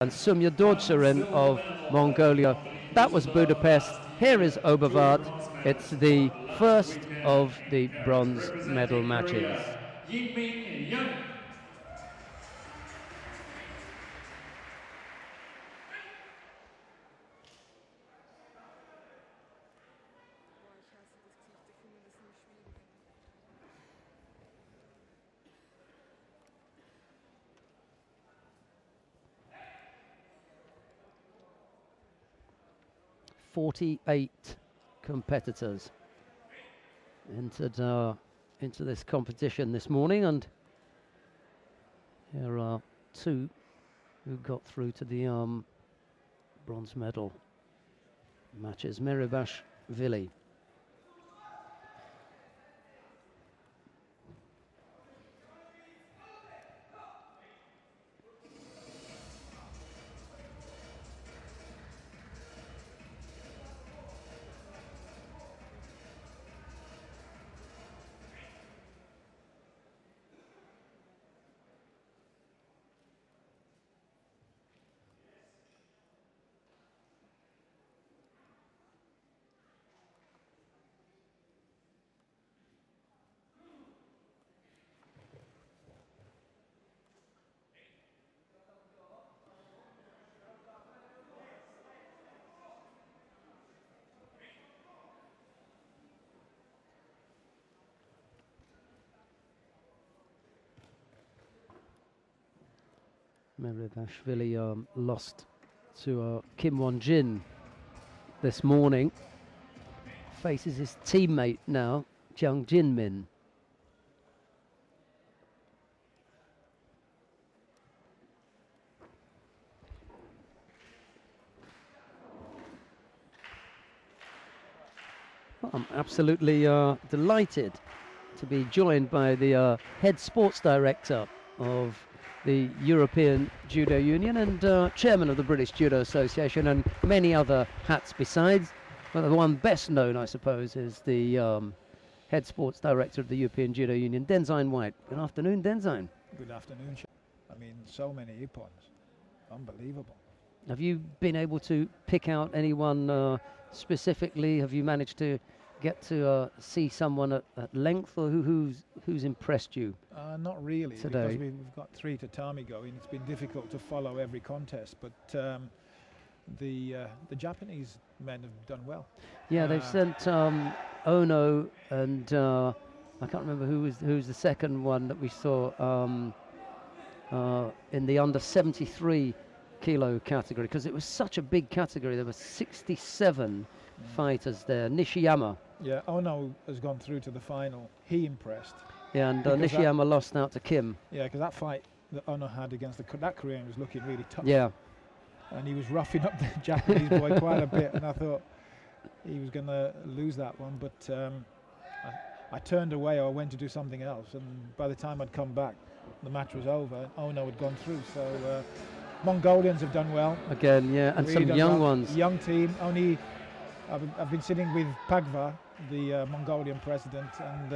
and Sumya Dortcherin of Mongolia. That was Budapest. Here is Oberwart. It's the first of the bronze medal matches. Jin-Min, Jang. "48 competitors entered into this competition this morning, and here are 2 who got through to the bronze medal matches. Merebashvili. Merebashvili lost to Kim Won-jin this morning. Faces his teammate now, Jin-Min. Well, I'm absolutely delighted to be joined by the head sports director of the European Judo Union and chairman of the British Judo Association, and many other hats besides. But the one best known, I suppose, is the head sports director of the European Judo Union, Denzine White. Good afternoon, Denzine. Good afternoon. I mean, so many Ippons. Unbelievable. Have you been able to pick out anyone specifically? Have you managed to get to see someone at length, or who's impressed you? Not really, today? Because we've got 3 tatami going. It's been difficult to follow every contest, but the Japanese men have done well. Yeah, they've sent Ono and I can't remember who's the second one that we saw in the under 73 kilo category, because it was such a big category. There were 67 fighters there. Nishiyama. Yeah, Ono has gone through to the final. He impressed. Yeah, and Nishiyama lost out to Kim. Yeah, because that fight that Ono had against that Korean was looking really tough. Yeah. And he was roughing up the Japanese boy quite a bit, and I thought he was going to lose that one. But I turned away, or went to do something else, and by the time I'd come back, the match was over. Ono had gone through, so Mongolians have done well. Again, yeah, and really some young well. ones. Young team. Only I've been sitting with Pagva, the Mongolian president, and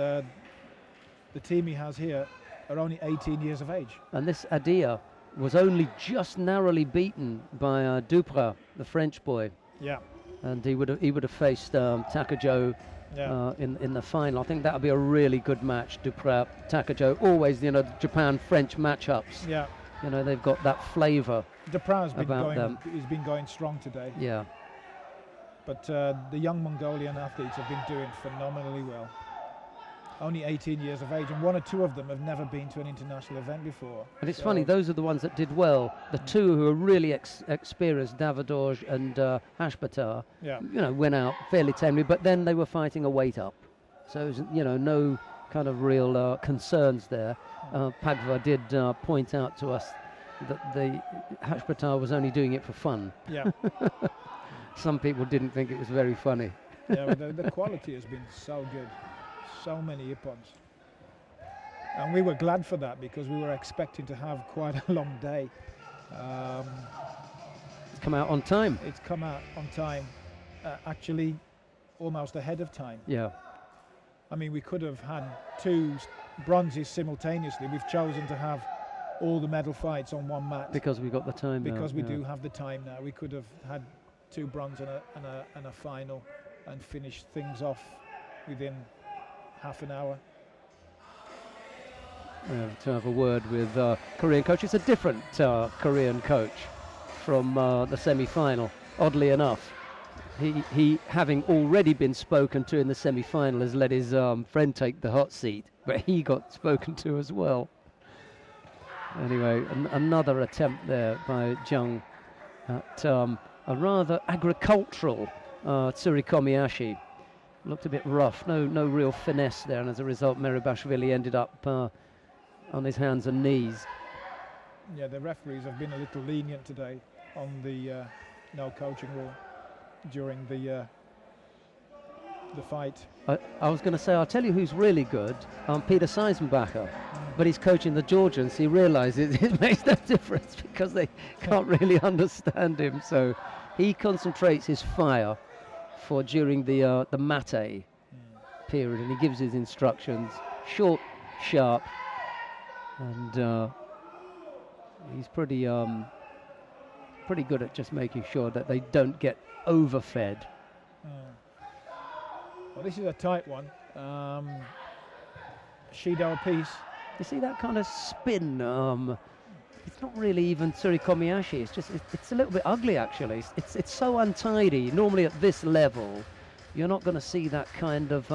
the team he has here are only 18 years of age. And this Adia was only just narrowly beaten by Duprat, the French boy. Yeah. And he would have faced Takajo in the final. I think that would be a really good match. Duprat, Takajo, always, you know, Japan-French matchups. Yeah. You know, they've got that flavour Duprat's been about them. He's been going strong today. Yeah. But the young Mongolian athletes have been doing phenomenally well. Only 18 years of age, and 1 or 2 of them have never been to an international event before. And it's funny, those are the ones that did well. The 2 who are really experienced, Davidorj and Hashbatar, you know, went out fairly tamely, but then they were fighting a weight up. So, it was, you know, no kind of real concerns there. Pagva did point out to us that the Hashbatar was only doing it for fun. Yeah. Some people didn't think it was very funny. Yeah, but the quality has been so good. So many Ippons. And we were glad for that, because we were expecting to have quite a long day. It's come out on time. It's come out on time, actually almost ahead of time. Yeah. I mean, we could have had 2 bronzes simultaneously. We've chosen to have all the medal fights on one mat. Because we've got the time now. Because we do have the time now. We could have had 2 bronze and a final and finished things off within half an hour. To have a word with Korean coach. It's a different Korean coach from the semi-final, oddly enough. He, having already been spoken to in the semi-final, has let his friend take the hot seat, but he got spoken to as well. Anyway, another attempt there by Jang at a rather agricultural tsurikomi-ashi. Looked a bit rough, no real finesse there, and as a result Merebashvili ended up on his hands and knees. Yeah, the referees have been a little lenient today on the no coaching rule during the fight. I was going to say, I'll tell you who's really good, Peter Seisenbacher, but he's coaching the Georgians. He realises it makes no difference because they can't really understand him, so he concentrates his fire for during the mate period, and he gives his instructions short, sharp, and he's pretty good at just making sure that they don't get overfed. Well, this is a tight one. Shido apiece. You see that kind of spin? It's not really even tsurikomi-ashi. It's just it's a little bit ugly actually. It's so untidy. Normally at this level, you're not going to see that kind of.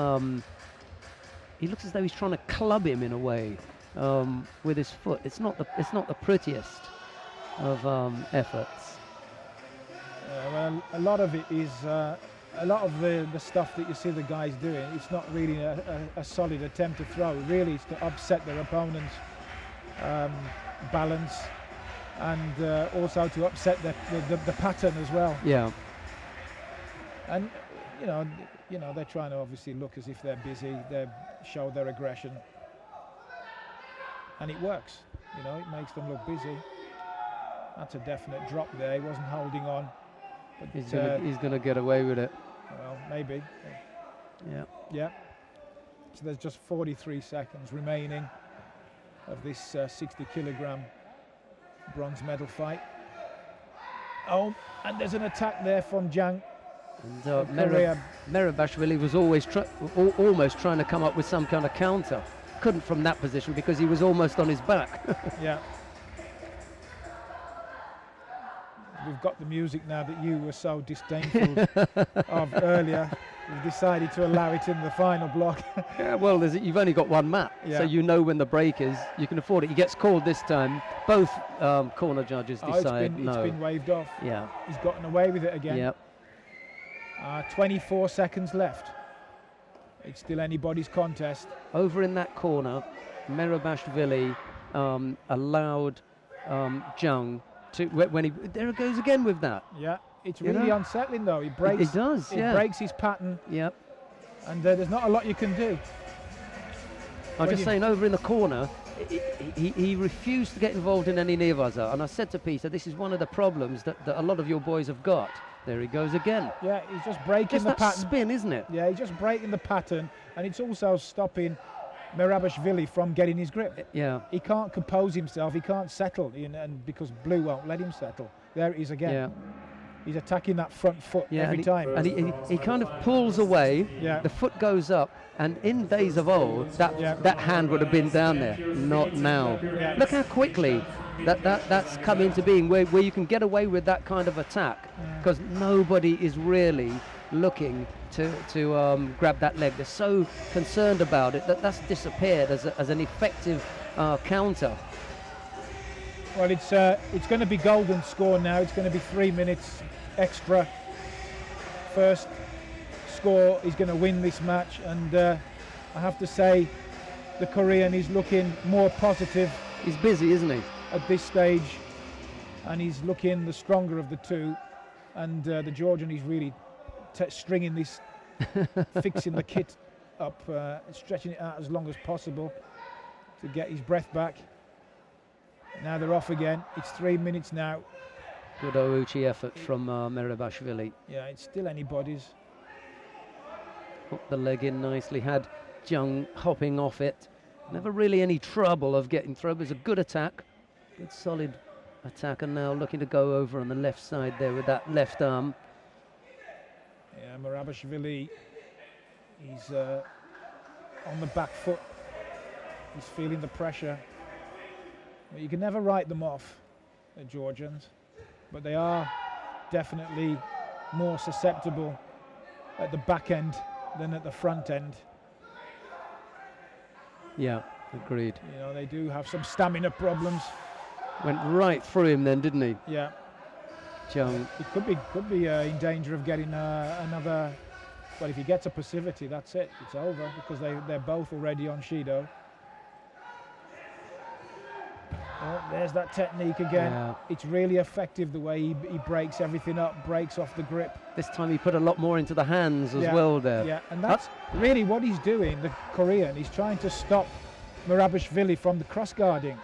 He looks as though he's trying to club him in a way with his foot. It's not the prettiest of efforts. Well, a lot of it is. A lot of the stuff that you see the guys doing, it's not really a solid attempt to throw. Really, it's to upset their opponent's balance, and also to upset the pattern as well. Yeah. And you know they're trying to obviously look as if they're busy. They show their aggression, and it works. You know, it makes them look busy. That's a definite drop there. He wasn't holding on. But he's gonna get away with it. Well, maybe. Yeah. Yeah. So there's just 43 seconds remaining of this 60-kilogram bronze medal fight. Oh, and there's an attack there from Jang. And Merebashvili was always almost trying to come up with some kind of counter. Couldn't from that position because he was almost on his back. Yeah. We've got the music now that you were so disdainful of earlier. We've decided to allow it in the final block. Yeah, well, you've only got one mat, so you know when the break is. You can afford it. He gets called this time. Both corner judges decide no. It's been waved off. Yeah. He's gotten away with it again. Yep. 24 seconds left. It's still anybody's contest. Over in that corner, Merebashvili allowed Jang to, there it goes again with that. Yeah, it's really unsettling though. He breaks. It does. It breaks his pattern. Yep. And there's not a lot you can do. I'm just saying, over in the corner, he refused to get involved in any nearvaza. And I said to Peter, this is one of the problems that a lot of your boys have got. There he goes again. Yeah, he's just breaking the that pattern. Spin, isn't it? Yeah, he's just breaking the pattern, and it's also stopping Merebashvili from getting his grip. Yeah. He can't compose himself. He can't settle, and because Blue won't let him settle. There it is again. Yeah. He's attacking that front foot every time. And he kind of pulls away. Yeah. The foot goes up, and in days of old, that hand would have been down there. Not now. Yeah. Look how quickly that's come into being, where you can get away with that kind of attack, because nobody is really looking to grab that leg. They're so concerned about it that's disappeared as an effective counter. Well, it's going to be golden score now. It's going to be 3 minutes extra. First score is going to win this match, and I have to say the Korean is looking more positive. He's busy, isn't he? At this stage, and he's looking the stronger of the two, and the Georgian is really stringing this, fixing the kit up, stretching it out as long as possible to get his breath back. Now they're off again. It's 3 minutes now. Good Ouchi effort from Merebashvili. Yeah, it's still anybody's. Hooked the leg in nicely, had Jang hopping off it. Never really any trouble of getting through. It was a good attack. Good solid attack, and now looking to go over on the left side there with that left arm. Yeah, Merebashvili, he's on the back foot. He's feeling the pressure. But you can never write them off, the Georgians, but they are definitely more susceptible at the back end than at the front end. Yeah, agreed. You know, they do have some stamina problems. Went right through him then, didn't he? Yeah. Jang. He could be in danger of getting another. Well, if he gets a passivity, that's it. It's over because they're both already on Judo. Oh, there's that technique again. Yeah. It's really effective the way he breaks everything up, breaks off the grip. This time he put a lot more into the hands as well there. Yeah, and that's really what he's doing, the Korean. He's trying to stop Merebashvili from the cross-guarding.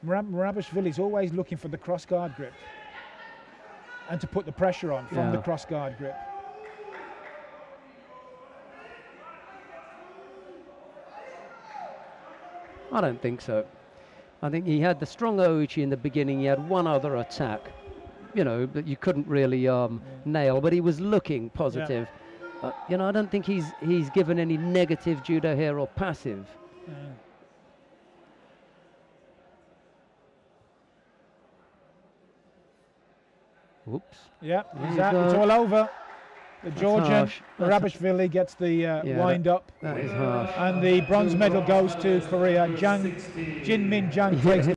Merebashvili's always looking for the cross-guard grip and to put the pressure on from the cross-guard grip. I don't think so. I think he had the strong Ouchi in the beginning. He had one other attack, you know, that you couldn't really nail, but he was looking positive. Yeah. You know, I don't think he's given any negative judo here or passive. Whoops. Yeah, it's all over. The Georgian, Merebashvili gets the wind up. That is harsh. And the bronze medal goes to Korea. Jin-Min Jang takes